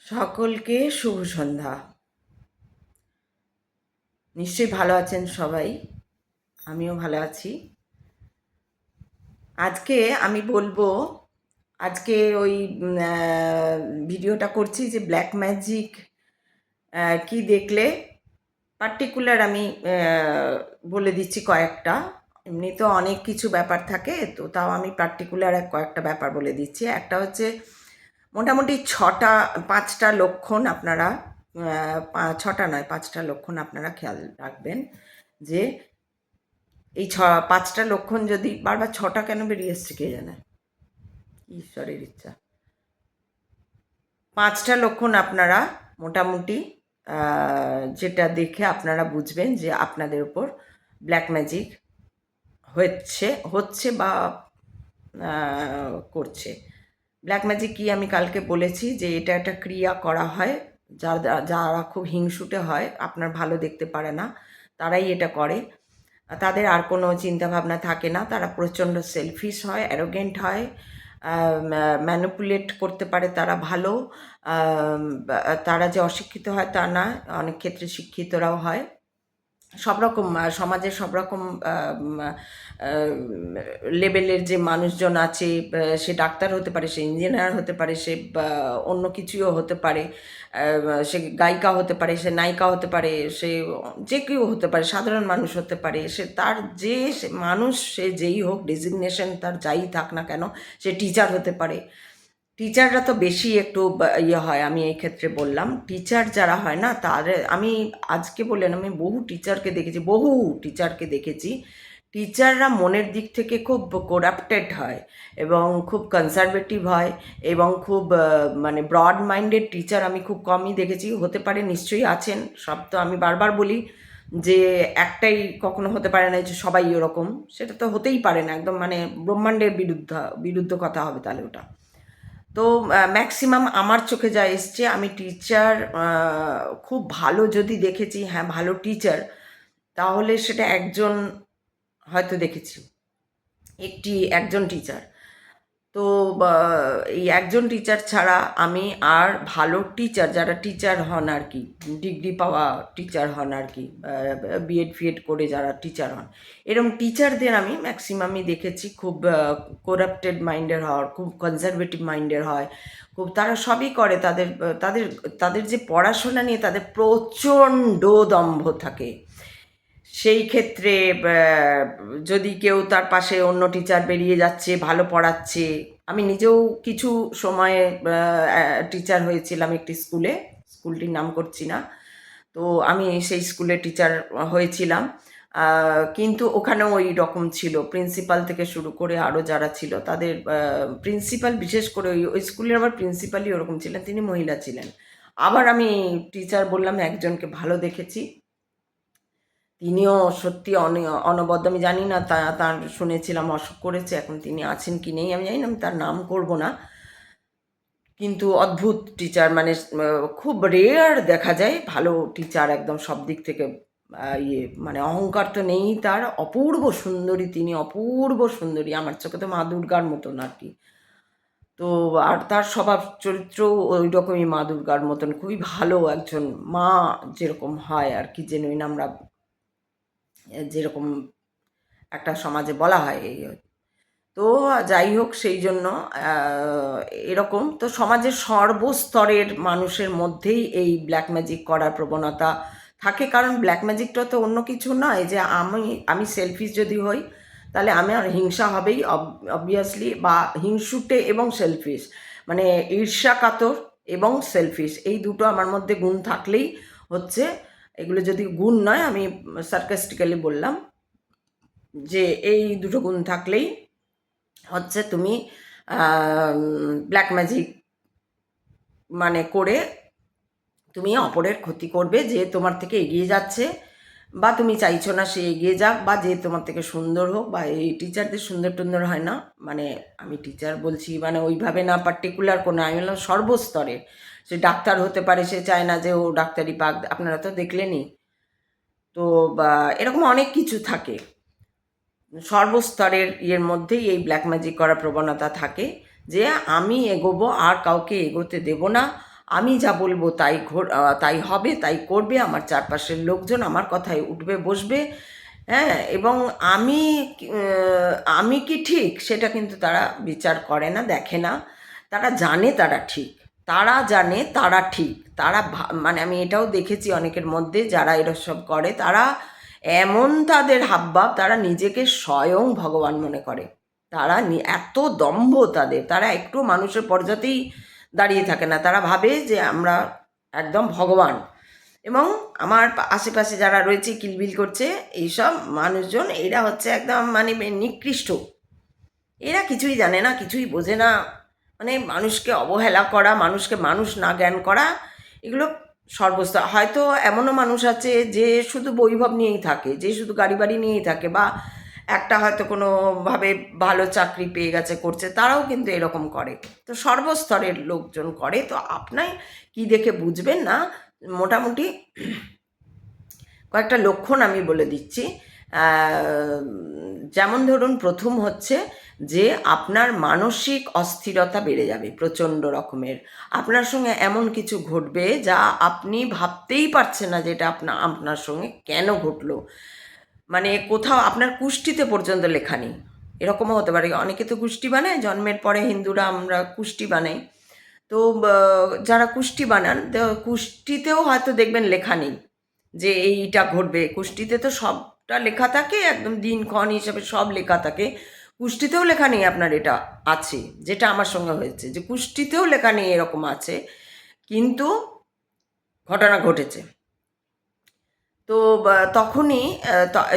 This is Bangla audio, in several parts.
সকলকে শুভ সন্ধ্যা। নিশ্চয়ই ভালো আছেন সবাই, আমিও ভালো আছি। আজকে আমি বলবো, আজকে ওই ভিডিওটা করছি যে ব্ল্যাক ম্যাজিক কি দেখলে পার্টিকুলার আমি বলে দিচ্ছি কয়েকটা। এমনি তো অনেক কিছু ব্যাপার থাকে, তো তাও আমি পার্টিকুলার কয়েকটা ব্যাপার বলে দিচ্ছি। একটা হচ্ছে মোটামুটি 5টা লক্ষণ আপনারা, 6টা নয় 5টা লক্ষণ আপনারা খেয়াল রাখবেন যে এই 5টা লক্ষণ যদি বারবার 6টা কেন বেরিয়ে এসছে কে জানে, ঈশ্বরের ইচ্ছা। 5টা লক্ষণ আপনারা মোটামুটি যেটা দেখে আপনারা বুঝবেন যে আপনাদের উপর ব্ল্যাক ম্যাজিক হচ্ছে বা করছে। ব্ল্যাক ম্যাজিক কি আমি কালকে বলেছি যে এটা একটা ক্রিয়া করা হয়, যারা খুব হিংসুটে হয়, আপনার ভালো দেখতে পারে না, তারাই এটা করে। তাদের আর কোনো চিন্তাভাবনা থাকে না, তারা প্রচণ্ড সেলফিশ হয়, অ্যারোগেন্ট হয়, ম্যানিপুলেট করতে পারে তারা ভালো। তারা যে অশিক্ষিত হয় তা না, অনেক ক্ষেত্রে শিক্ষিতরাও হয়। সব রকম সমাজের সব রকম লেভেলের যে মানুষজন আছে, সে ডাক্তার হতে পারে, সে ইঞ্জিনিয়ার হতে পারে, সে অন্য কিছুও হতে পারে, সে গায়িকা হতে পারে, সে নায়িকা হতে পারে, সে যে কেউ হতে পারে, সাধারণ মানুষ হতে পারে, সে তার যে মানুষ সে যেই হোক, ডেজিগনেশন তার যাই থাক না কেন, সে টিচার হতে পারে। টিচাররা তো বেশি একটু ইয়ে হয়, আমি এই ক্ষেত্রে বললাম টিচার যারা হয় না, আমি আজকে বললেন আমি বহু টিচারকে দেখেছি। টিচাররা মনের দিক থেকে খুব করাপ্টেড হয় এবং খুব কনজারভেটিভ হয় এবং খুব মানে ব্রড মাইন্ডেড টিচার আমি খুব কমই দেখেছি। হতে পারে, নিশ্চয়ই আছেন, সব তো আমি বারবার বলি যে একটাই কখনো হতে পারে না যে সবাই ওরকম, সেটা তো হতেই পারে না, একদম মানে ব্রহ্মাণ্ডের বিরুদ্ধ কথা হবে তাহলে ওটা। তো ম্যাক্সিমাম আমার চোখে যা এসছে, আমি টিচার খুব ভালো যদি দেখেছি, হ্যাঁ ভালো টিচার, তাহলে সেটা একজন হয়তো দেখেছি, একজন টিচার। তো এই একজন টিচার ছাড়া আমি আর ভালো টিচার যারা টিচার হন আর কি, ডিগ্রি পাওয়া টিচার হন আর কি, বিএড ফিএড করে যারা টিচার হন, এরকম টিচারদের আমি ম্যাক্সিমামই দেখেছি খুব করাপ্টেড মাইন্ডের হওয়ার, খুব কনজারভেটিভ মাইন্ডের হয়, খুব তারা সবই করে, তাদের তাদের যে পড়াশোনা নিয়ে তাদের প্রচণ্ড দম্ভ থাকে। সেই ক্ষেত্রে যদি কেউ তার পাশে অন্য টিচার বেরিয়ে যাচ্ছে, ভালো পড়াচ্ছে, আমি নিজেও কিছু সময়ে টিচার হয়েছিলাম একটি স্কুলটির নাম করছি না, তো আমি সেই স্কুলে টিচার হয়েছিলাম। কিন্তু ওখানেও ওই রকম ছিল, প্রিন্সিপাল থেকে শুরু করে আরও যারা ছিল তাদের, প্রিন্সিপাল বিশেষ করে ওই স্কুলের আবার প্রিন্সিপালই ওরকম ছিলেন, তিনি মহিলা ছিলেন। আবার আমি টিচার বললাম একজনকে ভালো দেখেছি, তিনিও সত্যি অনবদ্য, আমি জানি না তার শুনেছিলাম অসুখ করেছে, এখন তিনি আছেন কি নেই আমি জানি না, আমি তার নাম করব না, কিন্তু অদ্ভুত টিচার, মানে খুব রেয়ার দেখা যায় ভালো টিচার, একদম সব দিক থেকে ইয়ে, মানে অহংকার তো নেই তার, অপূর্ব সুন্দরী তিনি, অপূর্ব সুন্দরী, আমার চোখে তো মা দুর্গার মতন আর কি। তো আর তার স্বভাব চরিত্র ওই রকমই মা দুর্গার মতন, খুবই ভালো একজন মা যেরকম হয় আর কি, জেনুইন আমরা যেরকম একটা সমাজে বলা হয় এই। তো যাই হোক, সেই জন্য এরকম তো সমাজের সর্বস্তরের মানুষের মধ্যেই এই ব্ল্যাক ম্যাজিক করার প্রবণতা থাকে, কারণ ব্ল্যাক ম্যাজিকটা তো অন্য কিছু নয় যে আমি সেলফিশ যদি হই তাহলে আমার হিংসা হবেই অবভিয়াসলি, বা হিংসুটে এবং সেলফিশ, মানে ঈর্ষা কাতর এবং সেলফিশ, এই দুটো আমার মধ্যে গুণ থাকলেই হচ্ছে, এগুলো যদি গুণ নয়, আমি সার্কাস্টিক্যালি বললাম যে এই দুটো গুণ থাকলেই হচ্ছে তুমি ব্ল্যাক ম্যাজিক মানে করে তুমি অপরের ক্ষতি করবে, যে তোমার থেকে এগিয়ে যাচ্ছে বা তুমি চাইছো না সে এগিয়ে যাক, বা যে তোমার থেকে সুন্দর হোক, বা এই টিচারদের সুন্দর টুন্দর হয় না, মানে আমি টিচার বলছি মানে ওইভাবে না পার্টিকুলার কোনো, আমি বললাম সর্বস্তরে, সে ডাক্তার হতে পারে, সে চায় না যে ও ডাক্তারি পাক, আপনারা তো দেখলেনই। তো বা এরকম অনেক কিছু থাকে, সর্বস্তরের ইয়ের মধ্যেই এই ব্ল্যাক ম্যাজিক করার প্রবণতা থাকে, যে আমি এগোবো আর কাউকে এগোতে দেব না, আমি যা বলবো তাই হবে, তাই করবে। আমার চারপাশের লোকজন আমার কথায় উঠবে বসবে, হ্যাঁ। এবং আমি আমি কি ঠিক সেটা কিন্তু তারা বিচার করে না, দেখে না। তারা জানে তারা ঠিক, তারা জানে তারা ঠিক। তারা মানে আমি এটাও দেখেছি অনেকের মধ্যে যারা এসব করে, তারা এমন তাদের হাবভাব, তারা নিজেকে স্বয়ং ভগবান মনে করে। তারা এত দম্ভ তাদের, তারা একটু মানুষের পর্যাতেই দাঁড়িয়ে থাকে না। তারা ভাবে যে আমরা একদম ভগবান। এবং আমার আশেপাশে যারা রয়েছে কিলবিল করছে এইসব মানুষজন, এরা হচ্ছে একদম মানে নিকৃষ্ট। এরা কিছুই জানে না, কিছুই বোঝে না। মানে মানুষকে অবহেলা করা, মানুষকে মানুষ না জ্ঞান করা, এগুলো সর্বস্তর। হয়তো এমনও মানুষ আছে যে শুধু বৈভব নিয়েই থাকে, যে শুধু গাড়ি বাড়ি নিয়েই থাকে, বা একটা হয়তো কোনোভাবে ভালো চাকরি পেয়ে গেছে, করছে, তারাও কিন্তু এরকম করে। তো সর্বস্তরের লোকজন করে। তো আপনার কি দেখে বুঝবেন না, মোটামুটি কয়েকটা লক্ষণ আমি বলে দিচ্ছি। যেমন ধরুন, প্রথম হচ্ছে যে আপনার মানসিক অস্থিরতা বেড়ে যাবে প্রচণ্ড রকমের। আপনার সঙ্গে এমন কিছু ঘটবে যা আপনি ভাবতেই পারছেন না, যেটা আপনার সঙ্গে কেন ঘটলো। মানে কোথাও আপনার কুষ্ঠিতে পর্যন্ত লেখা নেই, এরকমও হতে পারে। অনেকে তো কুষ্টি বানায়, জন্মের পরে হিন্দুরা আমরা কুষ্টি বানাই। তো যারা কুষ্টি বানান, তো কুষ্টিতেও হয়তো দেখবেন লেখা নেই যে এইটা ঘটবে। কুষ্টিতে তো সবটা লেখা থাকে, একদম দিনক্ষণ হিসাবে সব লেখা থাকে। কুষ্টিতেও লেখা নেই আপনার এটা আছে, যেটা আমার সঙ্গে হয়েছে, যে কুষ্টিতেও লেখা নেই এরকম আছে, কিন্তু ঘটনা ঘটেছে। তো তখনই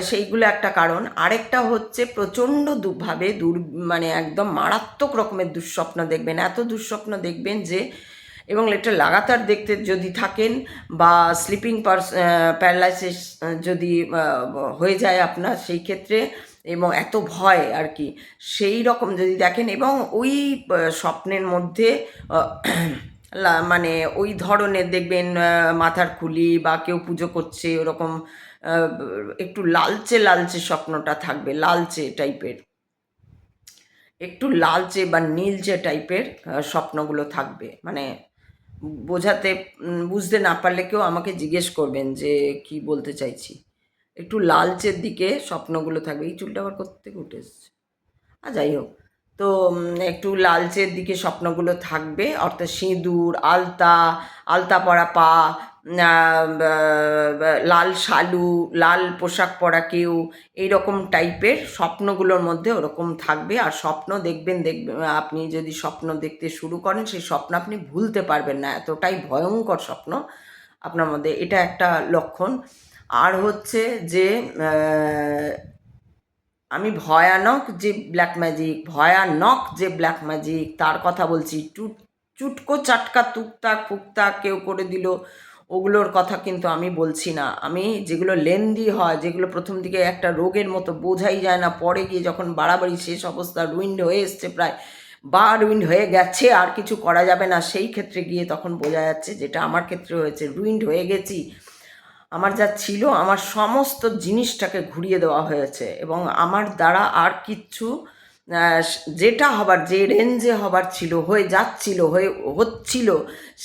সেইগুলো একটা কারণ। আরেকটা হচ্ছে প্রচণ্ড ভাবে মানে একদম মারাত্মক রকমের দুঃস্বপ্ন দেখবেন, এত দুঃস্বপ্ন দেখবেন যে, এবং এটা লাগাতার দেখতে যদি থাকেন, বা স্লিপিং প্যারালাইসিস যদি হয়ে যায় আপনার সেই ক্ষেত্রে, এবং এত ভয় আর কি, সেই রকম যদি দেখেন, এবং ওই স্বপ্নের মধ্যে মানে ওই ধরনের দেখবেন মাথার খুলি বা কেউ পুজো করছে ওরকম, একটু লালচে লালচে স্বপ্নটা থাকবে, লালচে টাইপের, একটু লালচে বা নীলচে টাইপের স্বপ্নগুলো থাকবে। মানে বুঝতে না পারলে কেউ আমাকে জিজ্ঞেস করবেন যে কি বলতে চাইছি। একটু লালচের দিকে স্বপ্নগুলো থাকবে। এই চুলটা আবার কোত্থেকে উঠে এসছে, যাই হোক। তো একটু লালচের দিকে স্বপ্নগুলো থাকবে, অর্থাৎ সিঁদুর, আলতা, আলতা পরা পা, লাল শালু, লাল পোশাক পরা কেউ, এইরকম টাইপের স্বপ্নগুলোর মধ্যে ওরকম থাকবে। আর স্বপ্ন দেখবেন আপনি যদি স্বপ্ন দেখতে শুরু করেন, সেই স্বপ্ন আপনি ভুলতে পারবেন না, এতটাই ভয়ঙ্কর স্বপ্ন আপনার মধ্যে। এটা একটা লক্ষণ। আর হচ্ছে যে আমি ভয়ানক যে ব্ল্যাক ম্যাজিক তার কথা বলছি। চুটকো চাটকা তুকতাক ফুকতাক কেউ করে দিল, ওগুলোর কথা কিন্তু আমি বলছি না। আমি যেগুলো লেন্দি হয়, যেগুলো প্রথম দিকে একটা রোগের মতো বোঝাই যায় না, পরে গিয়ে যখন বাড়াবাড়ি শেষ অবস্থা, রুইন্ড হয়ে এসছে প্রায়, বা রুইন্ড হয়ে গেছে, আর কিছু করা যাবে না, সেই ক্ষেত্রে গিয়ে তখন বোঝা যাচ্ছে, যেটা আমার ক্ষেত্রে হয়েছে। রুইন্ড হয়ে গেছি, আমার যা ছিল, আমার সমস্ত জিনিসটাকে ঘুরিয়ে দেওয়া হয়েছে, এবং আমার দ্বারা আর কিচ্ছু যেটা হবার, যে রেঞ্জে হবার ছিল, হচ্ছিল,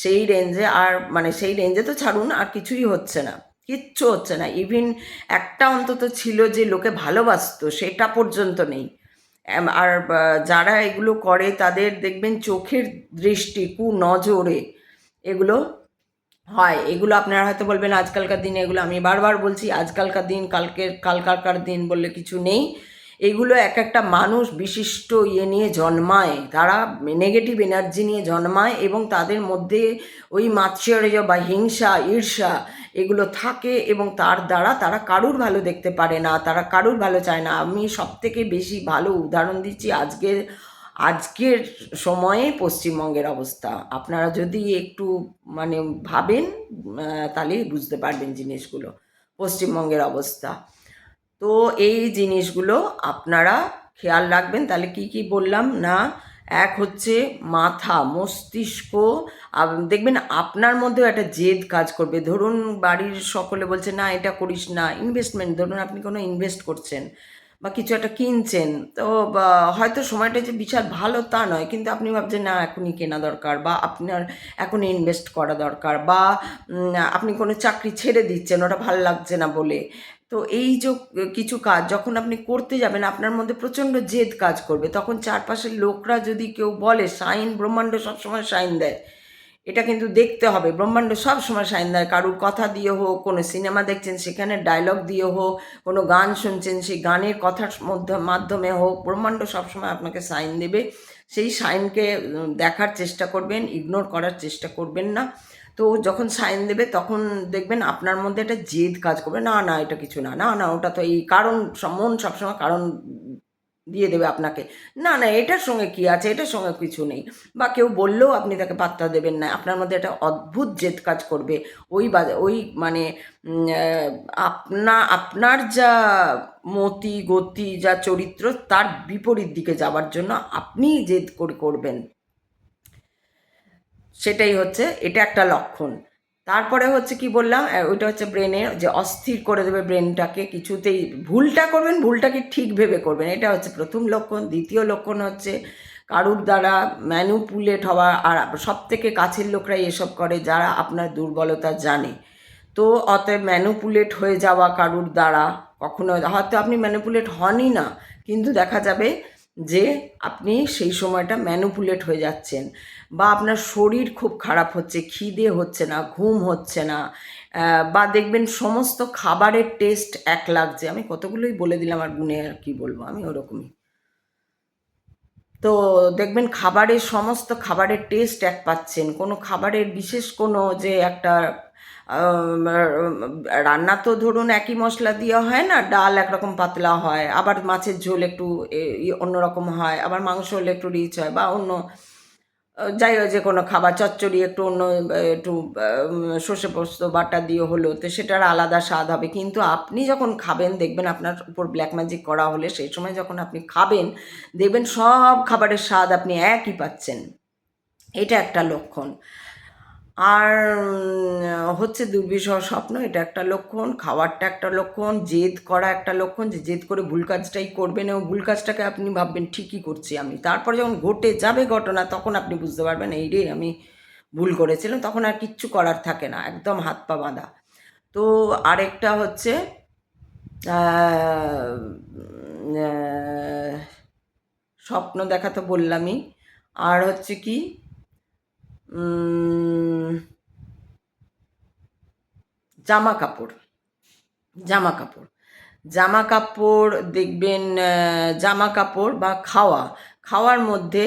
সেই রেঞ্জে আর, মানে সেই রেঞ্জে তো ছাড়ুন, আর কিছুই হচ্ছে না, কিচ্ছু হচ্ছে না। ইভিন একটা অন্তত ছিল যে লোকে ভালোবাসতো, সেটা পর্যন্ত নেই। আর যারা এগুলো করে তাদের দেখবেন চোখের দৃষ্টি, নজরে এগুলো হয়। এগুলো আপনারা হয়তো বলবেন আজকালকার দিনে, এগুলো আমি বারবার বলছি, আজকালকার দিন, কালকার দিন বললে কিছু নেই। এগুলো এক একটা মানুষ বিশিষ্ট নিয়ে জন্মায়, তারা নেগেটিভ এনার্জি নিয়ে জন্মায়, এবং তাদের মধ্যে ওই মাৎসর্য বা হিংসা, ঈর্ষা এগুলো থাকে, এবং তার দ্বারা তারা কারুর ভালো দেখতে পারে না, তারা কারুর ভালো চায় না। আমি সবথেকে বেশি ভালো উদাহরণ দিচ্ছি আজকের সময়ে পশ্চিমবঙ্গের অবস্থা। আপনারা যদি একটু মানে ভাবেন, তাহলেই বুঝতে পারবেন জিনিসগুলো, পশ্চিমবঙ্গের অবস্থা। তো এই জিনিসগুলো আপনারা খেয়াল রাখবেন। তাহলে কি কি বললাম না, এক হচ্ছে মাথা, মস্তিষ্ক, দেখবেন আপনার মধ্যেও একটা জেদ কাজ করবে। ধরুন বাড়ির সকলে বলছে না এটা করিস না, ইনভেস্টমেন্ট, ধরুন আপনি কোনো ইনভেস্ট করছেন, বা কিছু একটা কিনছেন, তো হয়তো সময়টা যে বিশাল ভালো তা নয়, কিন্তু আপনি ভাবছেন না এখনই কেনা দরকার, বা আপনার এখনই ইনভেস্ট করা দরকার, বা আপনি কোনো চাকরি ছেড়ে দিচ্ছেন ওটা ভালো লাগছে না বলে। তো এই যে কিছু কাজ যখন আপনি করতে যাবেন আপনার মধ্যে প্রচণ্ড জেদ কাজ করবে, তখন চারপাশের লোকরা যদি কেউ বলে, সাইন ব্রহ্মাণ্ড সবসময় সাইন দেয়, এটা কিন্তু দেখতে হবে। ব্রহ্মাণ্ড সব সময় সাইন দেয়, কারুর কথা দিয়ে হোক, কোনো সিনেমা দেখছেন সেখানে ডায়লগ দিয়ে হোক, কোনো গান শুনছেন সেই গানের কথার মাধ্যমে হোক, ব্রহ্মাণ্ড সবসময় আপনাকে সাইন দেবে। সেই সাইনকে দেখার চেষ্টা করবেন, ইগনোর করার চেষ্টা করবেন না। তো যখন সাইন দেবে তখন দেখবেন আপনার মধ্যে একটা জেদ কাজ করবে, না না এটা কিছু না, না না ওটা তো এই কারণ, মন সবসময় কারণ দিয়ে দেবে আপনাকে, না না এটার সঙ্গে কি আছে, এটার সঙ্গে কিছু নেই, বা কেউ বললেও আপনি তাকে পাত্তা দেবেন না। আপনার মধ্যে একটা অদ্ভুত জেদ কাজ করবে, ওই মানে আপনার যা মতি গতি, যা চরিত্র, তার বিপরীত দিকে যাওয়ার জন্য আপনি জেদ করবেন। সেটাই হচ্ছে, এটা একটা লক্ষণ। তারপরে হচ্ছে কি বললাম, ওইটা হচ্ছে ব্রেনের যে অস্থির করে দেবে ব্রেনটাকে, কিছুতেই ভুলটা করবেন, ভুলটাকে ঠিক ভেবে করবেন, এটা হচ্ছে প্রথম লক্ষণ। দ্বিতীয় লক্ষণ হচ্ছে কারুর দ্বারা ম্যানুপুলেট হওয়া, আর সব থেকে কাছের লোকরাই এসব করে যারা আপনার দুর্বলতা জানে। তো অতএব ম্যানুপুলেট হয়ে যাওয়া কারুর দ্বারা, কখনো হয়তো আপনি ম্যানুপুলেট হনই না, কিন্তু দেখা যাবে যে আপনি সেই সময়টা ম্যানুপুলেট হয়ে যাচ্ছেন, বা আপনার শরীর খুব খারাপ হচ্ছে, খিদে হচ্ছে না, ঘুম হচ্ছে না, বা দেখবেন সমস্ত খাবারের টেস্ট এক লাগছে। আমি কতগুলোই বলে দিলাম, আর গুনে আর কি বলবো, আমি ওরকমই। তো দেখবেন খাবারের সমস্ত খাবারের টেস্ট এক পাচ্ছেন, কোনো খাবারের বিশেষ কোনো যে একটা রান্না তো ধরুন একই মশলা দিয়ে হয় না, ডাল একরকম পাতলা হয়, আবার মাছের ঝোল একটু অন্যরকম হয়, আবার মাংস হলে একটু রিচ হয়, বা অন্য যাই হোক যে কোনো খাবার, চচ্চড়ি একটু অন্য একটু সর্ষে পোস্ত বাটা দিয়ে হলো, তো সেটার আলাদা স্বাদ হবে। কিন্তু আপনি যখন খাবেন দেখবেন আপনার উপর ব্ল্যাক ম্যাজিক করা হলে, সেই সময় যখন আপনি খাবেন দেখবেন সব খাবারের স্বাদ আপনি একই পাচ্ছেন। এটা একটা লক্ষণ। আর হচ্ছে দুর্বিষহ স্বপ্ন, এটা একটা লক্ষণ। খাওয়ারটা একটা লক্ষণ। জেদ করা একটা লক্ষণ, যে জেদ করে ভুল কাজটাই করবেন, এবং ভুল কাজটাকে আপনি ভাববেন ঠিকই করছি আমি, তারপরে যখন ঘটে যাবে ঘটনা তখন আপনি বুঝতে পারবেন এই রে আমি ভুল করেছিলাম, তখন আর কিচ্ছু করার থাকে না, একদম হাত পা বাঁধা। তো আরেকটা হচ্ছে স্বপ্ন দেখা তো বললামই। আর হচ্ছে কি, জামা কাপড়, জামা কাপড়, জামা কাপড় দেখবেন, জামা কাপড় বা খাওয়ার মধ্যে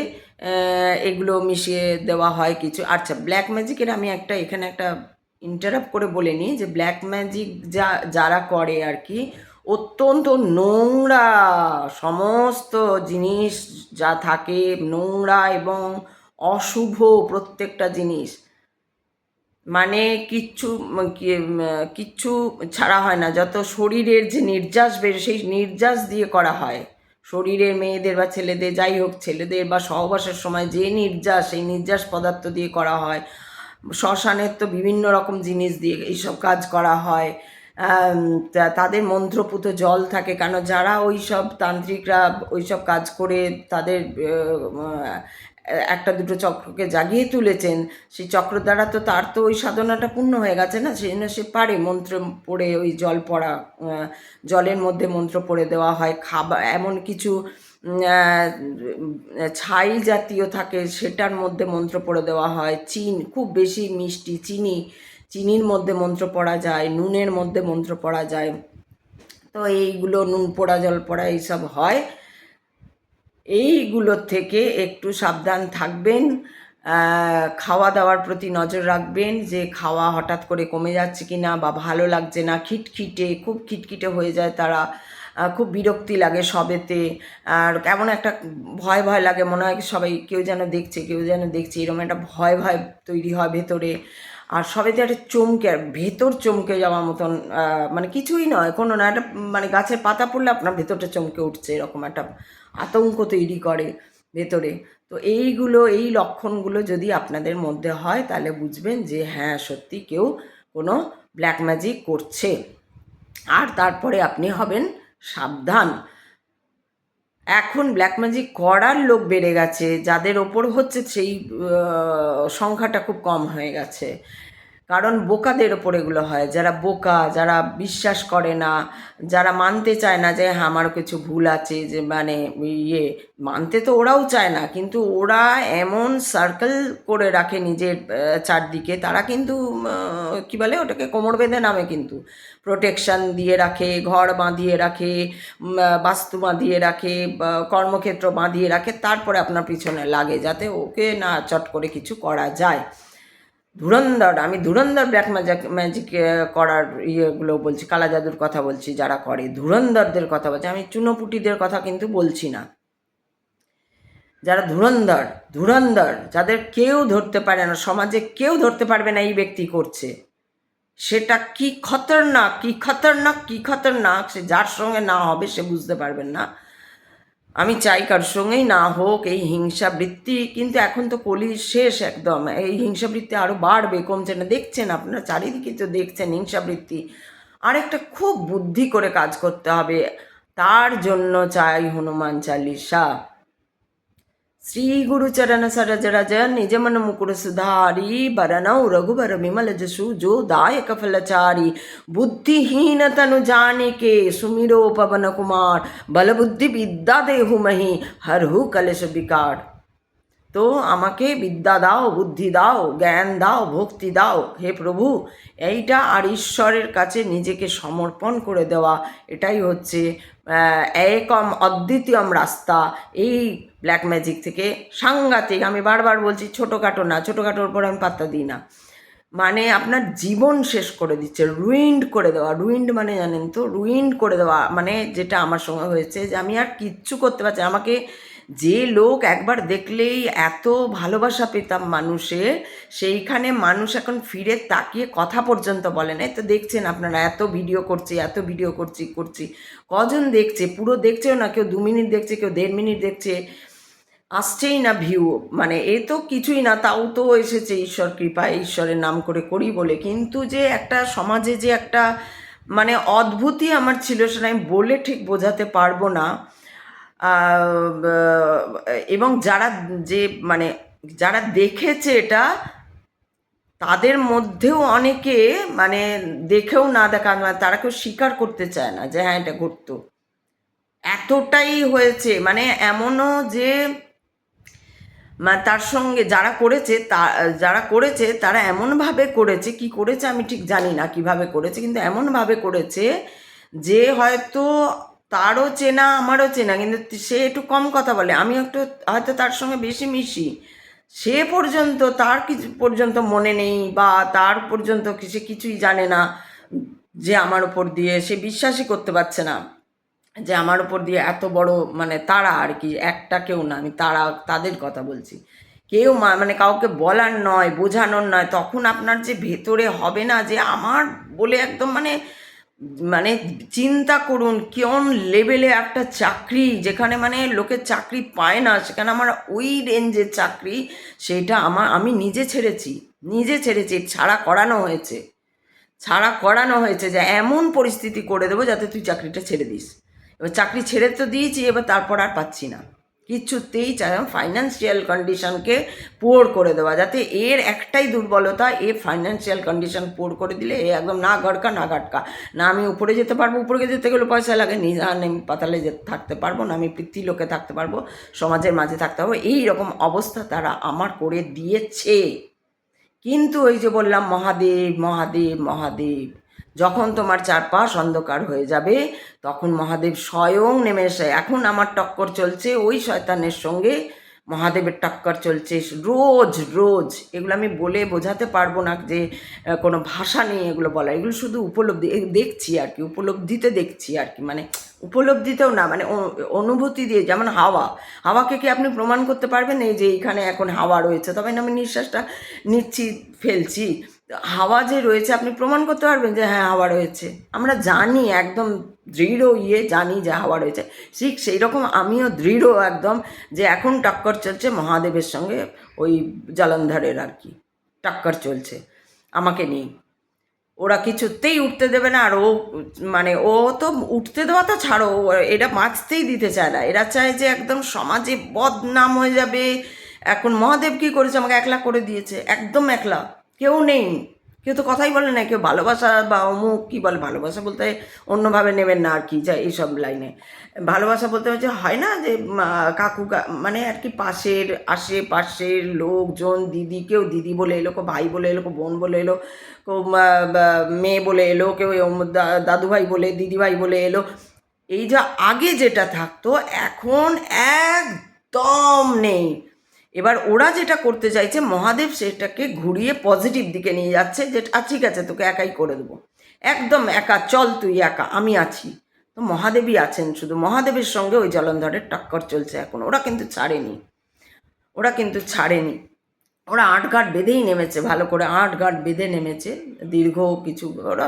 এগুলো মিশিয়ে দেওয়া হয় কিছু। আচ্ছা, ব্ল্যাক ম্যাজিকের আমি এখানে একটা ইন্টারাপ্ট করে বলে নিই, যে ব্ল্যাক ম্যাজিক যারা করে আর কি, অত্যন্ত নোংরা সমস্ত জিনিস যা থাকে, নোংরা এবং অশুভ প্রত্যেকটা জিনিস, মানে কিচ্ছু ছাড়া হয় না। যত শরীরের যে নির্যাস সেই নির্যাস দিয়ে করা হয়, শরীরের মেয়েদের বা ছেলেদের, যাই হোক ছেলেদের বা সহবাসের সময় যে নির্যাস, সেই নির্যাস পদার্থ দিয়ে করা হয়। শ্মশানের তো বিভিন্ন রকম জিনিস দিয়ে এইসব কাজ করা হয়। তাদের মন্ত্রপুত জল থাকে, কেন যারা ওই সব তান্ত্রিকরা ওই সব কাজ করে তাদের একটা দুটো চক্রকে জাগিয়ে তুলেছেন, সেই চক্র দ্বারা তো তার তো ওই সাধনাটা পূর্ণ হয়ে গেছে না, সেই জন্য সে পারে মন্ত্র পড়ে, ওই জল পড়া, জলের মধ্যে মন্ত্র পড়ে দেওয়া হয়। খাবার এমন কিছু ছাই জাতীয় থাকে, সেটার মধ্যে মন্ত্র পড়ে দেওয়া হয়। খুব বেশি মিষ্টি চিনির মধ্যে মন্ত্র পড়া যায়, নুনের মধ্যে মন্ত্র পড়া যায়। তো এইগুলো নুন পোড়া জল পোড়া এইসব হয়, এইগুলোর থেকে একটু সাবধান থাকবেন। খাওয়া দাওয়ার প্রতি নজর রাখবেন, যে খাওয়া হঠাৎ করে কমে যাচ্ছে কি না, বা ভালো লাগছে না, খুব খিটখিটে হয়ে যায় তারা, খুব বিরক্তি লাগে সবেতে, আর কেমন একটা ভয় ভয় লাগে, মনে হয় সবাই কেউ যেন দেখছে, এরকম একটা ভয় ভয় তৈরি হয় ভেতরে। আর সবেতে একটা ভেতর চমকে যাওয়ার মতন, মানে কিছুই নয়, কোনো না, একটা মানে গাছের পাতা পড়লে আপনার ভেতরটা চমকে উঠছে, এরকম একটা আতঙ্ক তৈরি করে ভেতরে। তো এই লক্ষণগুলো যদি আপনাদের মধ্যে হয়, তাহলে বুঝবেন যে হ্যাঁ সত্যি কেউ কোনো ব্ল্যাক ম্যাজিক করছে। আর তারপরে আপনি হবেন সাবধান, এখন ব্ল্যাক ম্যাজিক করার লোক বেড়ে গেছে, যাদের ওপর হচ্ছে সেই সংখ্যাটা খুব কম হয়ে গেছে। কারণ বোকাদের ওপর এগুলো হয়, যারা বোকা, যারা বিশ্বাস করে না, যারা মানতে চায় না যে হ্যাঁ আমারও কিছু ভুল আছে, যে মানে ইয়ে মানতে তো ওরাও চায় না, কিন্তু ওরা এমন সার্কেল করে রাখে নিজের চারদিকে, তারা কিন্তু কী বলে ওটাকে, কোমর বেঁধে নামে, কিন্তু প্রোটেকশান দিয়ে রাখে, ঘর বাঁধিয়ে রাখে, বাস্তু বাঁধিয়ে রাখে, কর্মক্ষেত্র বাঁধিয়ে রাখে, তারপরে আপনার পিছনে লাগে যাতে ওকে না চট করে কিছু করা যায়। ধুরন্ধর, আমি ধুরন্ধর ব্ল্যাক ম্যাজিক করার ইয়েগুলো বলছি, কালা জাদুর কথা বলছি, যারা করে ধুরন্ধরদের কথা বলছি, আমি চুনোপুটিদের কথা কিন্তু বলছি না। যারা ধুরন্ধর, ধুরন্ধর, যাদের কেউ ধরতে পারে না, সমাজে কেউ ধরতে পারবে না এই ব্যক্তি করছে, সেটা কি খতরনাক, কি খতরনাক, কি খতরনাক, সে যার সঙ্গে না হবে সে বুঝতে পারবেন না। আমি চাই কার সঙ্গেই না হোক এই হিংসাবৃত্তি, কিন্তু এখন তো কলি শেষ একদম, এই হিংসাবৃত্তি আরও বাড়বে, কমছে না। দেখছেন আপনারা চারিদিকে তো দেখছেন হিংসাবৃত্তি। আরেকটা খুব বুদ্ধি করে কাজ করতে হবে, তার জন্য চাই হনুমান চালিসা। श्री गुरु चरण सरोज रज निज मन मुकुर सुधारी बरनौ रघुबर विमल जसु जो दायक फलचारी बुद्धिहीन तनु जानिके सुमिरो पवन कुमार बल बुद्धि विद्या देहु महि हरहु कलेश विकार। তো আমাকে বিদ্যা দাও, বুদ্ধি দাও, জ্ঞান দাও, ভক্তি দাও হে প্রভু। এইটা আর ঈশ্বরের কাছে নিজেকে সমর্পণ করে দেওয়া, এটাই হচ্ছে একম অদ্বিতীয়ম রাস্তা এই ব্ল্যাক ম্যাজিক থেকে। সাংঘাতিক, আমি বারবার বলছি, ছোটোখাটো না, ছোটোখাটোর উপর আমি পাত্তা দিই না, মানে আপনার জীবন শেষ করে দিচ্ছে, রুইন্ড করে দেওয়া। রুইন্ড মানে জানেন তো, রুইন্ড করে দেওয়া মানে যেটা আমার সঙ্গে হয়েছে, যে আমি আর কিচ্ছু করতে পারছি না। আমাকে যে লোক একবার দেখলেই এত ভালোবাসা পেতাম মানুষের, সেইখানে মানুষ এখন ফিরে তাকিয়ে কথা পর্যন্ত বলে না। তো দেখছেন আপনারা, এত ভিডিও করছি, এত ভিডিও করছি, কজন দেখছে? পুরো দেখছেও না, কেউ 2 মিনিট দেখছে, কেউ 1.5 মিনিট দেখছে, আসছেই না ভিউ। মানে এ তো কিছুই না, তাও তো এসেছে ঈশ্বর কৃপায়, ঈশ্বরের নাম করে করি বলে। কিন্তু যে একটা সমাজে যে একটা মানে অদ্ভুতই আমার ছিল, সেটা আমি বলে ঠিক বোঝাতে পারবো না। এবং যারা যে মানে যারা দেখেছে এটা, তাদের মধ্যেও অনেকে মানে দেখেও না দেখা, তারা কেউ স্বীকার করতে চায় না যে হ্যাঁ এটা ঘটতো। এতটাই হয়েছে, মানে এমনও যে তার সঙ্গে যারা করেছে তারা এমনভাবে করেছে, কি করেছে আমি ঠিক জানি না কিভাবে করেছে, কিন্তু এমনভাবে করেছে যে হয়তো তারও চেনা আমারও চেনা, কিন্তু সে একটু কম কথা বলে, আমি একটু হয়তো তার সঙ্গে বেশি মিশি, সে পর্যন্ত তার কিছু পর্যন্ত মনে নেই, বা তার পর্যন্ত সে কিছুই জানে না যে আমার উপর দিয়ে, সে বিশ্বাসই করতে পারছে না যে আমার উপর দিয়ে এত বড়, মানে তারা আর কি, একটা কেউ না, আমি তাদের কথা বলছি, কেউ মানে কাউকে বলার নয়, বোঝানোর নয়, তখন আপনার যে ভেতরে হবে না যে আমার বলে একদম মানে মানে চিন্তা করুন কোন লেভেলে একটা চাকরি, যেখানে মানে লোকের চাকরি পায় না, সেখানে আমার ওই রেঞ্জের চাকরি, সেটা আমি নিজে ছেড়েছি, ছাড়া করানো হয়েছে যে এমন পরিস্থিতি করে দেবো যাতে তুই চাকরিটা ছেড়ে দিস। এবার চাকরি ছেড়ে তো দিয়েছি, এবার তারপর আর পাচ্ছি না কিছুতেই, চাই ফাইন্যান্সিয়াল কন্ডিশনকে পোর করে দেওয়া, যাতে এর একটাই দুর্বলতা, এর ফাইন্যান্সিয়াল কন্ডিশন পোর করে দিলে এ একদম না গড়কা না ঘাটকা, না আমি উপরে যেতে পারবো, উপরে যেতে গেলে পয়সা লাগে, আমি পাতালে থাকতে পারবো না, আমি পিতৃলোকে থাকতে পারবো, সমাজের মাঝে থাকতে পারবো, এই রকম অবস্থা তারা আমার করে দিয়েছে। কিন্তু ওই যে বললাম, মহাদেব মহাদেব মহাদেব, যখন তোমার চারপাশ অন্ধকার হয়ে যাবে তখন মহাদেব স্বয়ং নেমে এসে, এখন আমার টক্কর চলছে ওই শয়তানের সঙ্গে, মহাদেবের টক্কর চলছে রোজ রোজ। এগুলো আমি বলে বোঝাতে পারবো না, যে কোনো ভাষা নেই এগুলো বলা, এগুলো শুধু উপলব্ধি দেখছি আর কি, উপলব্ধিতে দেখছি আর কি, মানে উপলব্ধিতেও না, মানে অনুভূতি দিয়ে। যেমন হাওয়াকে কি আপনি প্রমাণ করতে পারবেন এই যে এইখানে এখন হাওয়া রয়েছে, তবে না আমি নিঃশ্বাসটা নিচ্ছি ফেলছি, হাওয়া যে রয়েছে আপনি প্রমাণ করতে পারবেন যে হ্যাঁ হাওয়া রয়েছে, আমরা জানি একদম দৃঢ় জানি যে হাওয়া রয়েছে। ঠিক সেই রকম আমিও দৃঢ় একদম যে এখন টক্কর চলছে মহাদেবের সঙ্গে, ওই জলন্ধরের আর কি টক্কর চলছে আমাকে নিয়ে। ওরা কিছুতেই উঠতে দেবে না। আর ও মানে ও তো উঠতে দেওয়া তো ছাড়ো, এটা বাঁচতেই দিতে চায় না। এরা চায় যে একদম সমাজে বদনাম হয়ে যাবে। এখন মহাদেব কি করেছে, আমাকে একলা করে দিয়েছে, একদম একলা, কেউ নেই, কেউ তো কথাই বলে না। কেউ ভালোবাসা বা অমুক কী বলে, ভালোবাসা বলতে অন্যভাবে নেবেন না আর কি, যা এইসব লাইনে ভালোবাসা বলতে হচ্ছে হয় না যে কাকু মানে আর কি পাশের আশেপাশের লোকজন, দিদি, কেউ দিদি বলে এলো, কেউ ভাই বলে এলো, কেউ বোন বলে এলো, কেউ মেয়ে বলে এলো, কেউ দাদুভাই বলে, দিদিভাই বলে এলো। এই যা আগে যেটা থাকতো এখন একদম নেই। এবার ওরা যেটা করতে চাইছে, মহাদেব সেটাকে ঘুরিয়ে পজিটিভ দিকে নিয়ে যাচ্ছে, যে ঠিক আছে তোকে একাই করে দেবো, একদম একা, চল তুই একা, আমি আছি। তো মহাদেবই আছেন, শুধু মহাদেবের সঙ্গে ওই জলন্ধরের টক্কর চলছে এখন। ওরা কিন্তু ছাড়েনি, ওরা কিন্তু ছাড়েনি, ওরা আটঘাট বেঁধেই নেমেছে, ভালো করে আটঘাট বেঁধে নেমেছে। দীর্ঘ কিছু ওরা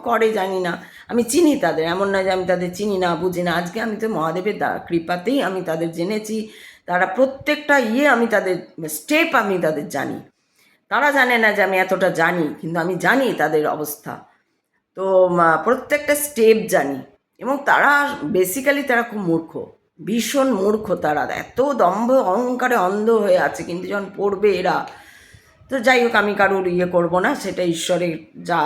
করে জানি না, আমি চিনি তাদের, এমন না যে আমি তাদের চিনি না, বুঝি না। আজকে আমি তো মহাদেবের কৃপাতেই আমি তাদের জেনেছি। তারা প্রত্যেকটা আমি তাদের স্টেপ আমি তাদের জানি। তারা জানে না যে আমি এতটা জানি, কিন্তু আমি জানি তাদের অবস্থা। তো প্রত্যেকটা স্টেপ জানি। এবং তারা বেসিক্যালি তারা খুব মূর্খ, ভীষণ মূর্খ। তারা এত দম্ভ অহংকারে অন্ধ হয়ে আছে, কিন্তু যখন পড়বে এরা, তো যাই হোক, আমি কারোর করবো না, সেটা ঈশ্বরের যা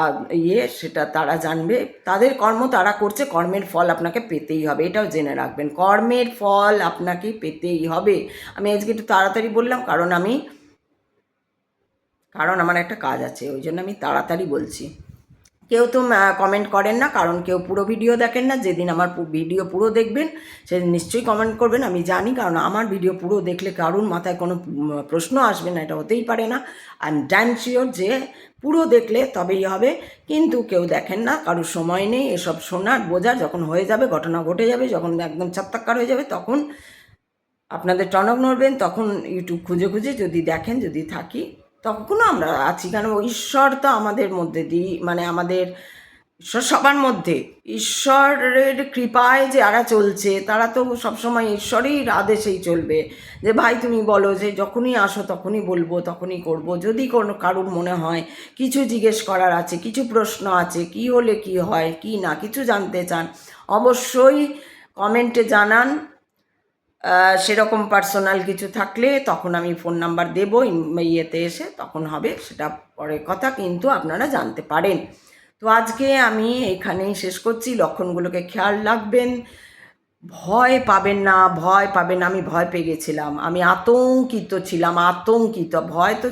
সেটা তারা জানবে। তাদের কর্ম তারা করছে, কর্মের ফল আপনাকে পেতেই হবে, এটাও জেনে রাখবেন, কর্মের ফল আপনাকে পেতেই হবে। আমি আজকে একটু তাড়াতাড়ি বললাম, কারণ আমার একটা কাজ আছে, ওই জন্য আমি তাড়াতাড়ি বলছি। কেউ তো কমেন্ট করেন না, কারণ কেউ পুরো ভিডিও দেখেন না। যেদিন আমার ভিডিও পুরো দেখবেন সেদিন নিশ্চয়ই কমেন্ট করবেন, আমি জানি। কারণ আমার ভিডিও পুরো দেখলে কারুর মাথায় কোনো প্রশ্ন আসবে না, এটা হতেই পারে না। আই এম ড্যাম শিওর যে পুরো দেখলে তবেই হবে। কিন্তু কেউ দেখেন না, কারুর সময় নেই এসব শোনার বোঝার। যখন হয়ে যাবে, ঘটনা ঘটে যাবে, যখন একদম ছাত্তাক্কার হয়ে যাবে, তখন আপনাদের টনক নড়বেন। তখন ইউটিউব খুঁজে খুঁজে যদি দেখেন, যদি থাকি, তখনও আমরা আছি। কারণ ঈশ্বর তো আমাদের মধ্যে মানে আমাদের ঈশ্বর সবার মধ্যে, ঈশ্বরের কৃপায় যারা চলছে তারা তো সবসময় ঈশ্বরের আদেশেই চলবে। যে ভাই তুমি বলো, যে যখনই আসো তখনই বলবো, তখনই করব। যদি কোনো কারুর মনে হয় কিছু জিজ্ঞেস করার আছে, কিছু প্রশ্ন আছে, কি হলে কি হয়, কি না কিছু জানতে চান, অবশ্যই কমেন্টে জানান। সেরকম পার্সোনাল কিছু থাকলে তখন আমি ফোন নাম্বার দেবো, ইয়েতে এসে তখন হবে, সেটা পরের কথা, কিন্তু আপনারা জানতে পারেন। তো আজকে আমি এখানেই শেষ করছি। লক্ষণগুলোকে খেয়াল রাখবেন, ভয় পাবেন না, ভয় পাবেন না। আমি ভয় পেয়ে গেছিলাম, আমি আতঙ্কিত ছিলাম, আতঙ্কিত। ভয় তো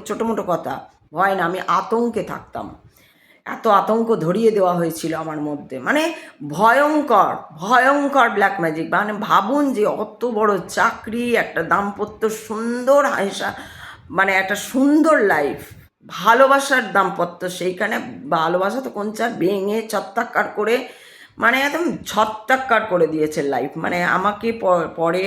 ছোটো মোটো কথা, ভয় না, আমি আতঙ্কে থাকতাম। এত আতঙ্ক ধরিয়ে দেওয়া হয়েছিল আমার মধ্যে, মানে ভয়ঙ্কর ভয়ঙ্কর ব্ল্যাক ম্যাজিক। মানে ভাবুন যে অত বড় চাকরি, একটা দাম্পত্য, সুন্দর হাসা, মানে একটা সুন্দর লাইফ, ভালোবাসার দাম্পত্য, সেইখানে ভালোবাসা তো কোন চার ভেঙে ছত্তাক্কার করে, মানে একদম ছত্তাক্কার করে দিয়েছে লাইফ। মানে আমাকে পরে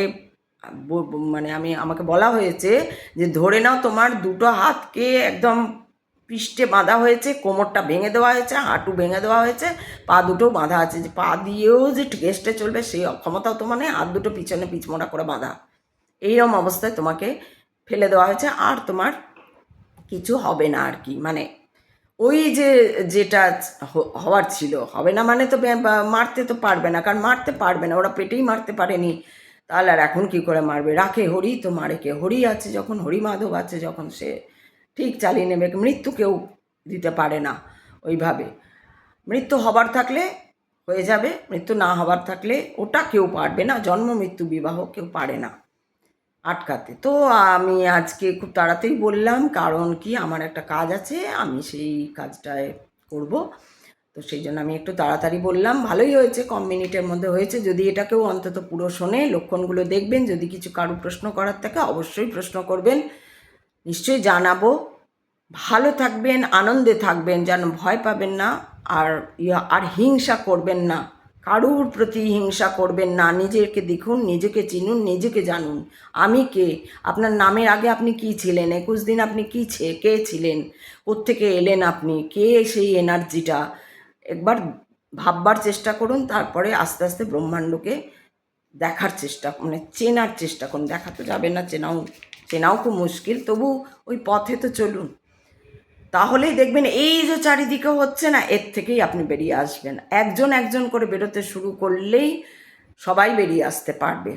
মানে আমাকে বলা হয়েছে যে ধরে নাও তোমার দুটো হাতকে একদম পৃষ্ঠে বাঁধা হয়েছে, কোমরটা ভেঙে দেওয়া হয়েছে, হাঁটু ভেঙে দেওয়া হয়েছে, পা দুটো বাঁধা আছে, যে পা দিয়েও যে ঘেঁষটে চলবে সেই অক্ষমতাও তো, মানে হাত দুটো পিছনে পিছমোড়া করে বাঁধা, এইরকম অবস্থায় তোমাকে ফেলে দেওয়া হয়েছে। আর তোমার কিছু হবে না আর কি, মানে ওই যে যেটা হওয়ার ছিল হবে না। মানে তো মারতে তো পারবে না, কারণ মারতে পারবে না, ওরা পেটেই মারতে পারেনি, তাহলে আর এখন কী করে মারবে? রাখে হরি তো মারে কে? হরি আছে যখন, হরি মাধব আছে যখন, সে ঠিক চালিয়ে নেবে। মৃত্যু কেউ দিতে পারে না ওইভাবে। মৃত্যু হবার থাকলে হয়ে যাবে, মৃত্যু না হবার থাকলে ওটা কেউ পারবে না। জন্ম মৃত্যু বিবাহ কেউ পারে না আটকাতে। তো আমি আজকে খুব তাড়াতাড়ি বললাম, কারণ কি আমার একটা কাজ আছে, আমি সেই কাজটায় করব। তো সেই জন্য আমি একটু তাড়াতাড়ি বললাম। ভালোই হয়েছে, কম মিনিটের মধ্যে হয়েছে। যদি এটাকেও অন্তত পুরো শোনে, লক্ষণগুলো দেখবেন। যদি কিছু কারো প্রশ্ন করার থাকে অবশ্যই প্রশ্ন করবেন, নিশ্চয়ই জানাবো। ভালো থাকবেন, আনন্দে থাকবেন, যেন ভয় পাবেন না। আর হিংসা করবেন না, কারুর প্রতি হিংসা করবেন না। নিজেকে দেখুন, নিজেকে চিনুন, নিজেকে জানুন। আমি কে? আপনার নামের আগে আপনি কি ছিলেন? 21 দিন আপনি কে ছিলেন? কোত্থেকে এলেন আপনি? কে সেই এনার্জিটা? একবার ভাববার চেষ্টা করুন, তারপরে আস্তে আস্তে ব্রহ্মাণ্ডকে দেখার চেষ্টা, মানে চেনার চেষ্টা করুন। দেখা তো যাবে না, চেনাও খুব মুশকিল, তবু ওই পথে তো চলুন। তাহলেই দেখবেন এই যে চারিদিকে হচ্ছে না, এর থেকেই আপনি বেরিয়ে আসবেন। একজন একজন করে বেরোতে শুরু করলেই সবাই বেরিয়ে আসতে পারবে।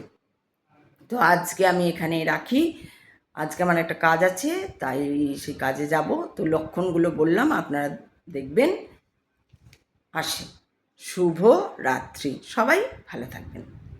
তো আজকে আমি এখানেই রাখি। আজকে আমার একটা কাজ আছে, তাই সেই কাজে যাব। তো লক্ষণগুলো বললাম, আপনারা দেখবেন। আসি। শুভ রাত্রি। সবাই ভালো থাকবেন।